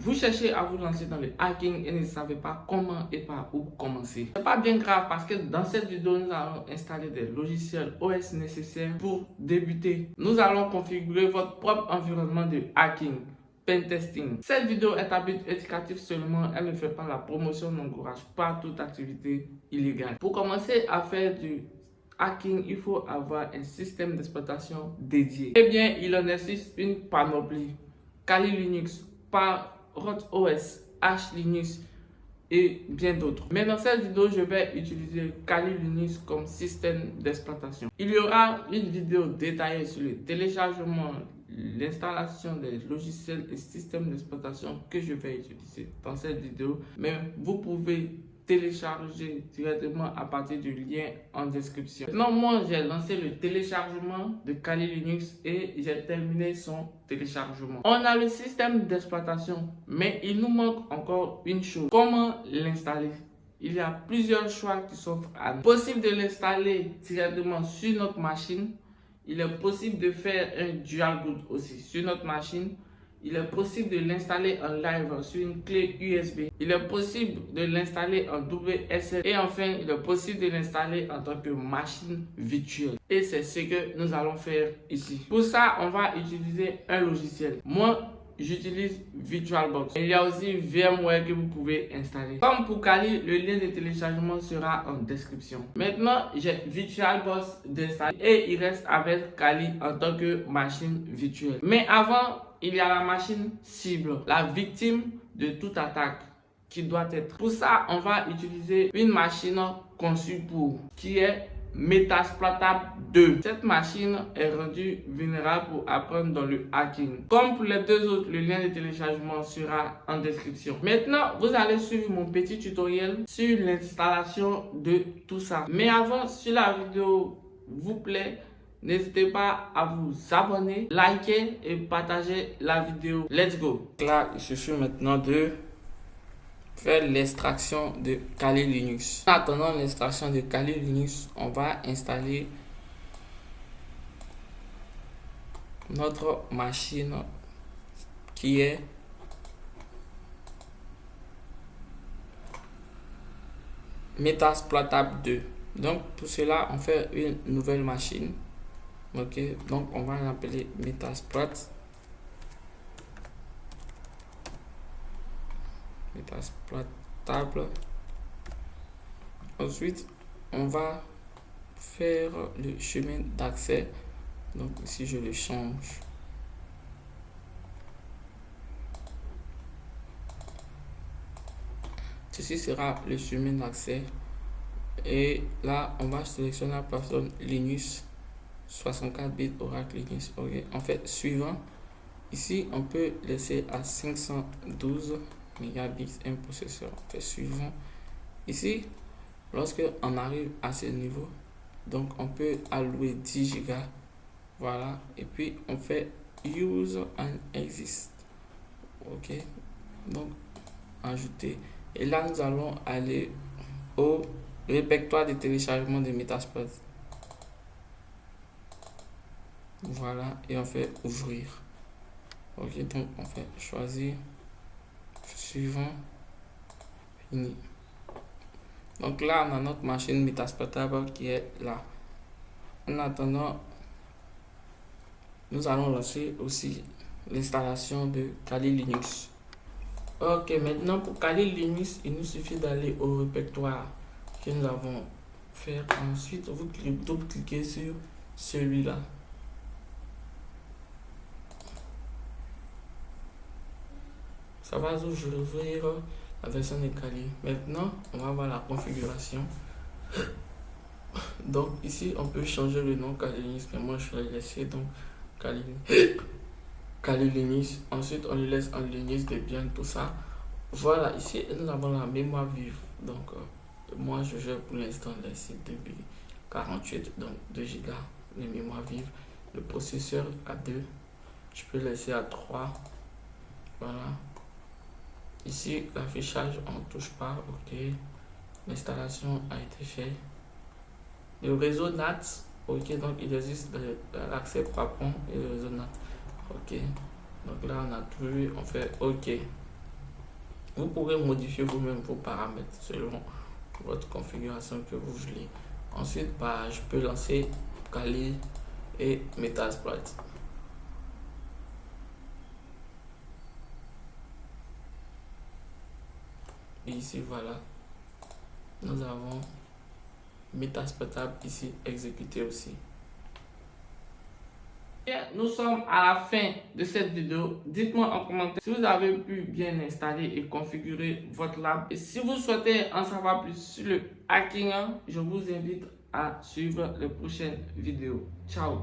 Vous cherchez à vous lancer dans le hacking et ne savez pas comment et par où commencer. C'est pas bien grave parce que dans cette vidéo, nous allons installer des logiciels OS nécessaires pour débuter. Nous allons configurer votre propre environnement de hacking, pen testing. Cette vidéo est à but éducatif seulement, elle ne fait pas la promotion, n'encourage pas toute activité illégale. Pour commencer à faire du hacking, il faut avoir un système d'exploitation dédié. Eh bien, il en existe une panoplie. Kali Linux, ROT-OS, Arch Linux et bien d'autres. Mais dans cette vidéo, je vais utiliser Kali Linux comme système d'exploitation. Il y aura une vidéo détaillée sur le téléchargement, l'installation des logiciels et systèmes d'exploitation que je vais utiliser dans cette vidéo. Mais vous pouvez télécharger directement à partir du lien en description. Maintenant, moi, j'ai lancé le téléchargement de Kali Linux et j'ai terminé son téléchargement. On a le système d'exploitation, mais il nous manque encore une chose. Comment l'installer? Il y a plusieurs choix qui s'offrent à nous. Possible de l'installer directement sur notre machine. Il est possible de faire un dual boot aussi sur notre machine. Il est possible de l'installer en live sur une clé USB. Il est possible de l'installer en WSL. Et enfin, il est possible de l'installer en tant que machine virtuelle. Et c'est ce que nous allons faire ici. Pour ça, on va utiliser un logiciel. Moi, j'utilise VirtualBox. Il y a aussi VMware que vous pouvez installer. Comme pour Kali, le lien de téléchargement sera en description. Maintenant, j'ai VirtualBox d'installer et il reste avec Kali en tant que machine virtuelle. Mais avant, il y a la machine cible, la victime de toute attaque qui doit être. Pour ça, on va utiliser une machine conçue pour, qui est Metasploitable 2. Cette machine est rendue vulnérable pour apprendre dans le hacking. Comme pour les deux autres, le lien de téléchargement sera en description. Maintenant, vous allez suivre mon petit tutoriel sur l'installation de tout ça. Mais avant, si la vidéo vous plaît, n'hésitez pas à vous abonner, liker et partager la vidéo. Let's go! Là, il suffit maintenant de faire l'extraction de Kali Linux. En attendant l'extraction de Kali Linux, on va installer notre machine qui est Metasploitable 2. Donc pour cela, on fait une nouvelle machine. Ok, donc on va l'appeler Metasploitable. Ensuite, on va faire le chemin d'accès. Donc ici, je le change. Ceci sera le chemin d'accès. Et là, on va sélectionner la plateforme Linux 64 bits Oracle Linux. Ok, en fait, suivant. Ici, on peut laisser à 512 mégabits un processeur. En fait, suivant. Ici, lorsque on arrive à ce niveau, donc on peut allouer 10 Go. Voilà. Et puis, on fait Use and Exist. Ok. Donc, ajouter. Et là, nous allons aller au répertoire de téléchargement de Metasploit. Voilà. Et on fait ouvrir. Ok, donc on fait choisir, suivant, fini. Donc là, on a notre machine Metasploitable qui est là. En attendant, nous allons lancer aussi l'installation de Kali Linux. Ok, maintenant pour Kali Linux, il nous suffit d'aller au répertoire que nous avons fait. Ensuite, vous double-cliquez sur celui-là. Ça va ouvrir la version de Kali. Maintenant, on va voir la configuration. Donc ici, on peut changer le nom Kali Linux, mais moi je vais laisser donc Kali Linux. Ensuite, on le laisse en Linux, Debian, tout ça. Voilà, ici nous avons la mémoire vive. Donc moi je gère pour l'instant les sites de 48, donc 2 Go de mémoire vive. Le processeur à 2, je peux laisser à 3. Voilà. Ici, l'affichage, on ne touche pas. Ok. L'installation a été faite. Le réseau NAT. Ok. Donc, il existe l'accès par pont et le réseau NAT. Ok. Donc là, on a tout vu. On fait OK. Vous pourrez modifier vous-même vos paramètres selon votre configuration que vous voulez. Ensuite, je peux lancer Kali et Metasploit. Et ici, voilà, nous avons Metasploitable ici exécuté aussi. Nous sommes à la fin de cette vidéo. Dites-moi en commentaire si vous avez pu bien installer et configurer votre lab. Et si vous souhaitez en savoir plus sur le hacking, je vous invite à suivre les prochaines vidéos. Ciao!